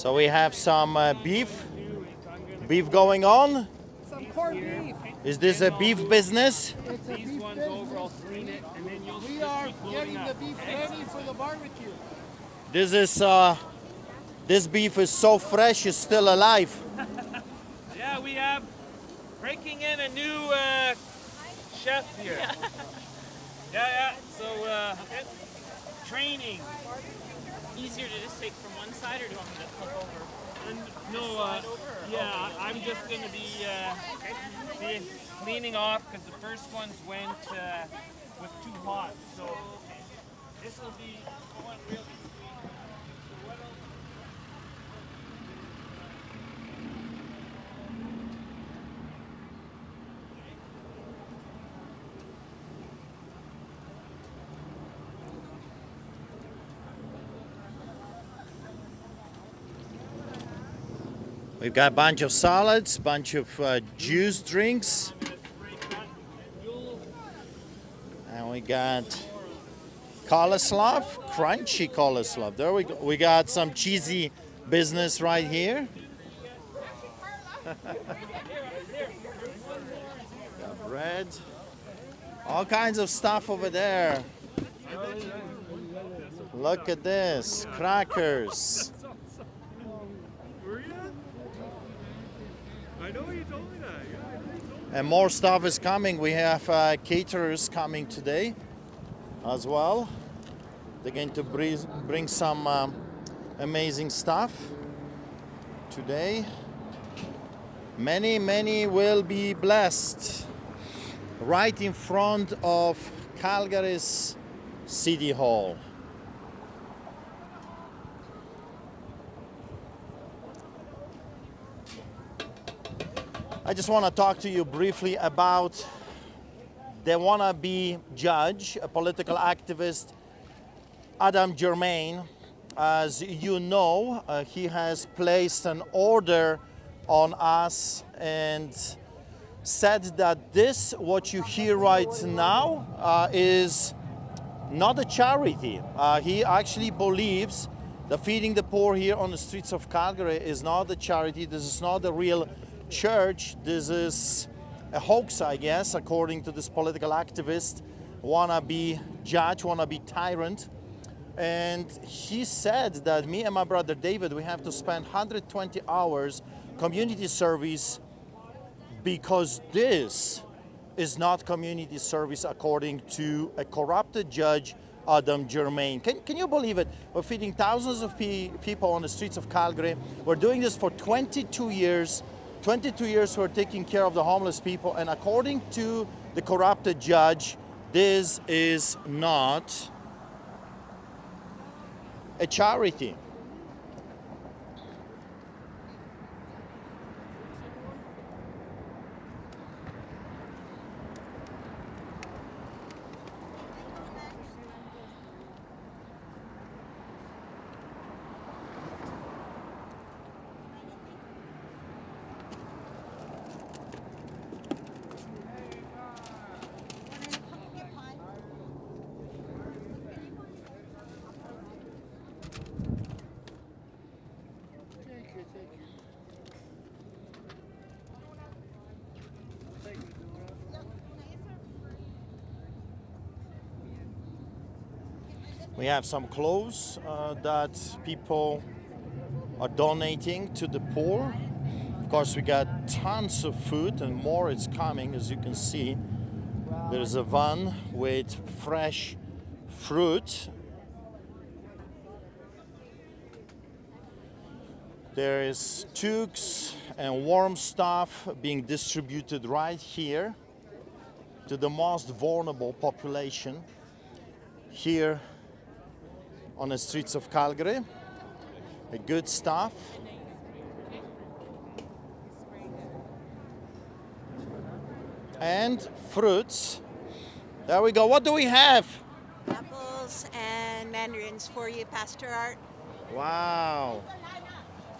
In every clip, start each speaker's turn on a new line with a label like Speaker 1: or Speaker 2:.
Speaker 1: So we have some beef going on.
Speaker 2: Some corned beef.
Speaker 1: Is this a beef business?
Speaker 2: It's a beef
Speaker 3: Ones
Speaker 2: business.
Speaker 3: over, I'll clean it, and then you'll
Speaker 2: We
Speaker 3: just
Speaker 2: are
Speaker 3: keep loading
Speaker 2: getting the
Speaker 3: up.
Speaker 2: beef ready for the barbecue.
Speaker 1: This beef is so fresh, it's still alive.
Speaker 3: Yeah, we have breaking in a new chef here. Yeah. So training.
Speaker 4: Easier to just take from one side, or do you want me to flip over?
Speaker 3: I'm just going to be cleaning off because the first ones was too hot. So this will be the one really sweet.
Speaker 1: We've got a bunch of salads, bunch of juice drinks. And we got cauliflower, crunchy cauliflower. There we go. We got some cheesy business right here. Got bread. All kinds of stuff over there. Look at this. Crackers.
Speaker 3: I know you told me that. Yeah, I know you told me.
Speaker 1: And more stuff is coming. We have caterers coming today as well. They're going to bring some amazing stuff today. Many will be blessed right in front of Calgary's City Hall. I just want to talk to you briefly about the wannabe judge, a political activist, Germain. As you know, he has placed an order on us and said that this, what you hear right now, is not a charity. He actually believes that feeding the poor here on the streets of Calgary is not a charity. This is not a real church. This is a hoax, I guess, according to this political activist, wannabe judge, wannabe tyrant. And he said that me and my brother David, we have to spend 120 hours community service because this is not community service according to a corrupted judge, Germain. Can you believe it? We're feeding thousands of people on the streets of Calgary. We're doing this for 22 years. 22 years we're taking care of the homeless people, and according to the corrupted judge, this is not a charity. We have some clothes that people are donating to the poor. Of course, we got tons of food and more is coming, as you can see. There's a van with fresh fruit. There is toques and warm stuff being distributed right here to the most vulnerable population here on the streets of Calgary. A good stuff. And fruits. There we go. What do we have?
Speaker 5: Apples and mandarins for you, Pastor Art.
Speaker 1: Wow.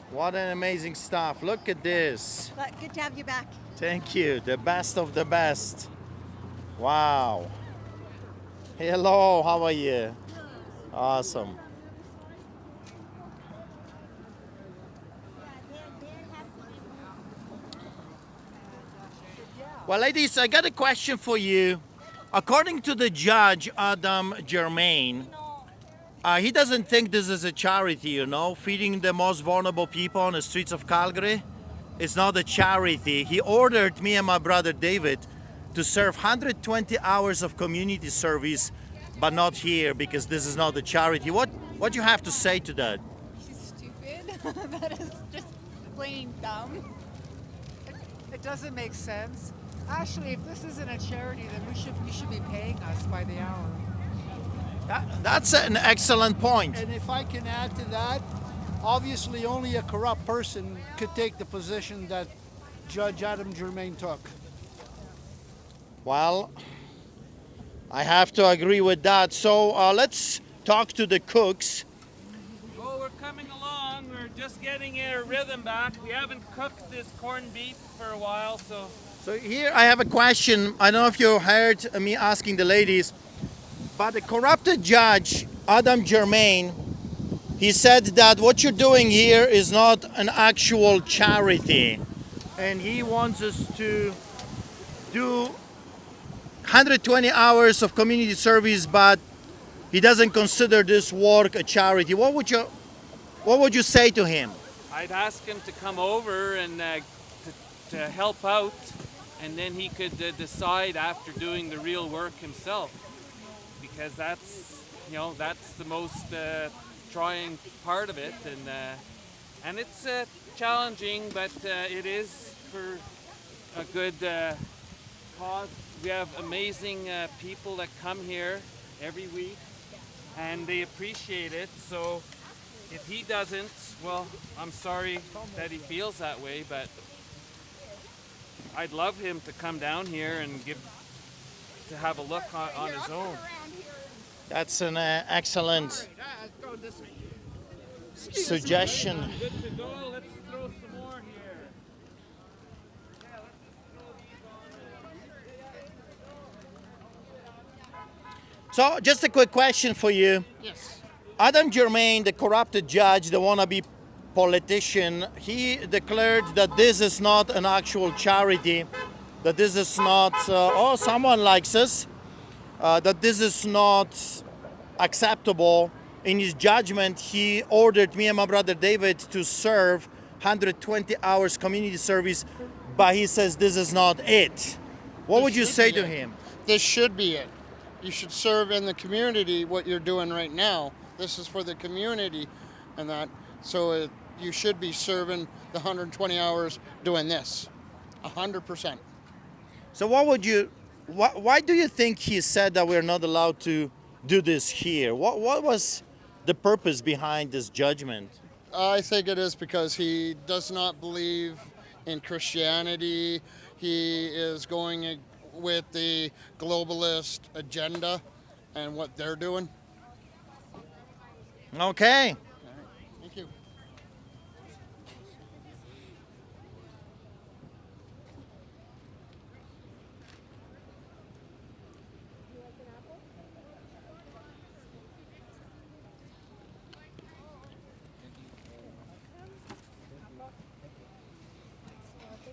Speaker 1: What an amazing stuff. Look at this.
Speaker 5: But good to have you back.
Speaker 1: Thank you. The best of the best. Wow. Hello, how are you? Awesome. Well, ladies, I got a question for you. According to the judge, Adam Germain, he doesn't think this is a charity, you know, feeding the most vulnerable people on the streets of Calgary. It's not a charity. He ordered me and my brother David to serve 120 hours of community service, but not here because this is not a charity. What you have to say to that?
Speaker 6: She's stupid. That is just plain dumb.
Speaker 2: It doesn't make sense. Actually, if this isn't a charity, then you should be paying us by the hour.
Speaker 1: That's an excellent point.
Speaker 7: And if I can add to that, obviously only a corrupt person could take the position that Judge Adam Germain took.
Speaker 1: Well, I have to agree with that. So let's talk to the cooks.
Speaker 3: Well, we're coming along. We're just getting our rhythm back. We haven't cooked this corned beef for a while, so...
Speaker 1: So here I have a question. I don't know if you heard me asking the ladies, but the corrupted judge, Adam Germain, he said that what you're doing here is not an actual charity. And he wants us to do 120 hours of community service, but he doesn't consider this work a charity. What would you say to him?
Speaker 3: I'd ask him to come over and to help out, and then he could decide after doing the real work himself, because that's the most trying part of it, and it's challenging, but it is for a good cause. We have amazing people that come here every week, and they appreciate it. So if he doesn't, well, I'm sorry that he feels that way, but I'd love him to come down here and to have a look on his own.
Speaker 1: That's an excellent suggestion.
Speaker 3: Good to go. Let's throw some more here. Yeah, let's just throw these on.
Speaker 1: So just a quick question for you.
Speaker 7: Yes.
Speaker 1: Adam Germain, the corrupted judge, the wannabe politician, he declared that this is not an actual charity, that this is not, oh, someone likes us, that this is not acceptable. In his judgment, he ordered me and my brother David to serve 120 hours community service, but he says this is not it. What would you say to him?
Speaker 7: This should be it. You should serve in the community what you're doing right now. This is for the community and that. So you should be serving the 120 hours doing this, 100%.
Speaker 1: So why do you think he said that we're not allowed to do this here? What was the purpose behind this judgment?
Speaker 7: I think it is because he does not believe in Christianity. He is going with the globalist agenda and what they're doing.
Speaker 1: Okay.
Speaker 7: Thank you.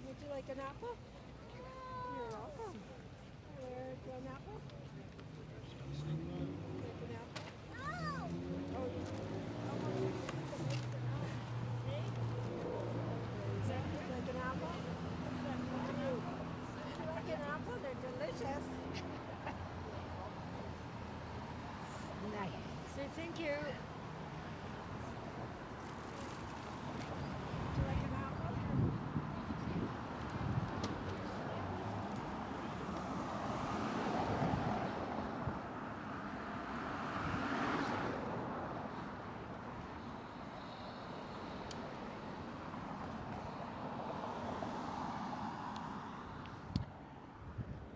Speaker 8: Would you like an apple? You're welcome. Where do you want an apple? Like an apple? Oh, would you like an apple? Would you like an apple? They're delicious. Nice. Say thank you. Would you like an apple?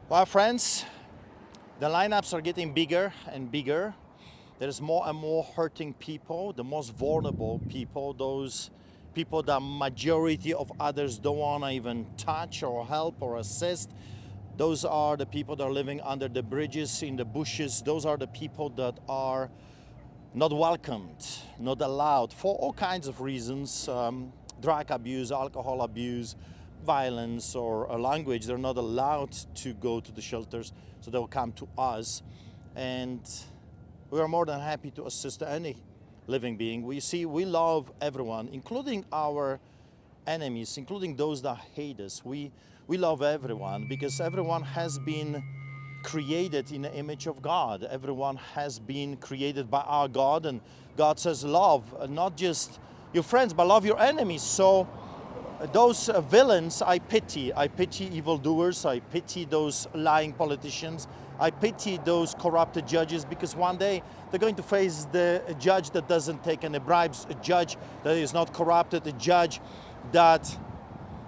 Speaker 1: Well, friends, the lineups are getting bigger and bigger. There's more and more hurting people, the most vulnerable people, those people that majority of others don't want to even touch or help or assist. Those are the people that are living under the bridges, in the bushes. Those are the people that are not welcomed, not allowed for all kinds of reasons, drug abuse, alcohol abuse, violence or a language, they're not allowed to go to the shelters, so they'll come to us. And we are more than happy to assist any living being. We love everyone, including our enemies, including those that hate us. We love everyone because everyone has been created in the image of God. Everyone has been created by our God, and God says love not just your friends, but love your enemies. So those villains, I pity evildoers, I pity those lying politicians, I pity those corrupted judges, because one day they're going to face a judge that doesn't take any bribes, a judge that is not corrupted, a judge that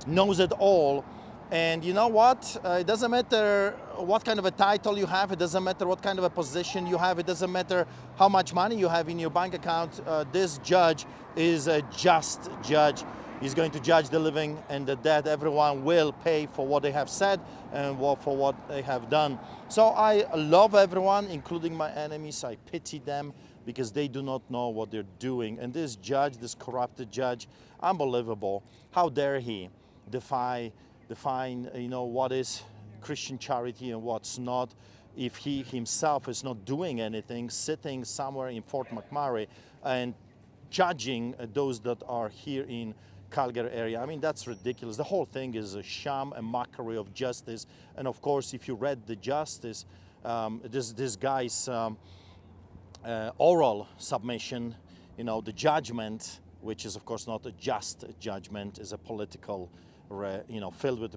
Speaker 1: knows it all. And you know what? It doesn't matter what kind of a title you have, it doesn't matter what kind of a position you have, it doesn't matter how much money you have in your bank account. This judge is a just judge. He's going to judge the living and the dead. Everyone will pay for what they have said and for what they have done. So I love everyone, including my enemies. I pity them because they do not know what they're doing. And this judge, this corrupted judge, unbelievable. How dare he define, what is Christian charity and what's not, if he himself is not doing anything, sitting somewhere in Fort McMurray and judging those that are here in Calgary area. I mean, that's ridiculous. The whole thing is a sham, a mockery of justice. And of course, if you read the justice, this guy's oral submission, the judgment, which is of course not a just judgment, is a political, filled with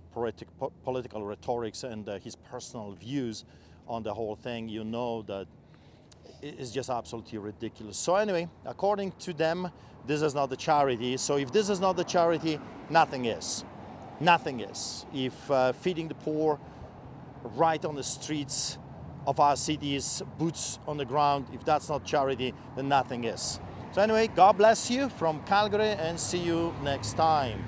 Speaker 1: political rhetorics and his personal views on the whole thing. That it's just absolutely ridiculous. So anyway, according to them, this is not the charity. So if this is not the charity, nothing is. Nothing is. If feeding the poor right on the streets of our cities, boots on the ground, if that's not charity, then nothing is. So anyway, God bless you from Calgary, and see you next time.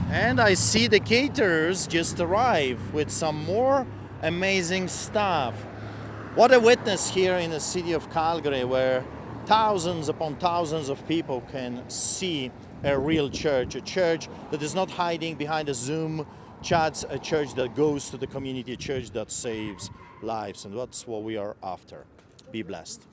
Speaker 1: And I see the caterers just arrived with some more amazing stuff. What a witness here in the city of Calgary, where thousands upon thousands of people can see a real church, a church that is not hiding behind a Zoom chat, a church that goes to the community, a church that saves lives. And that's what we are after. Be blessed.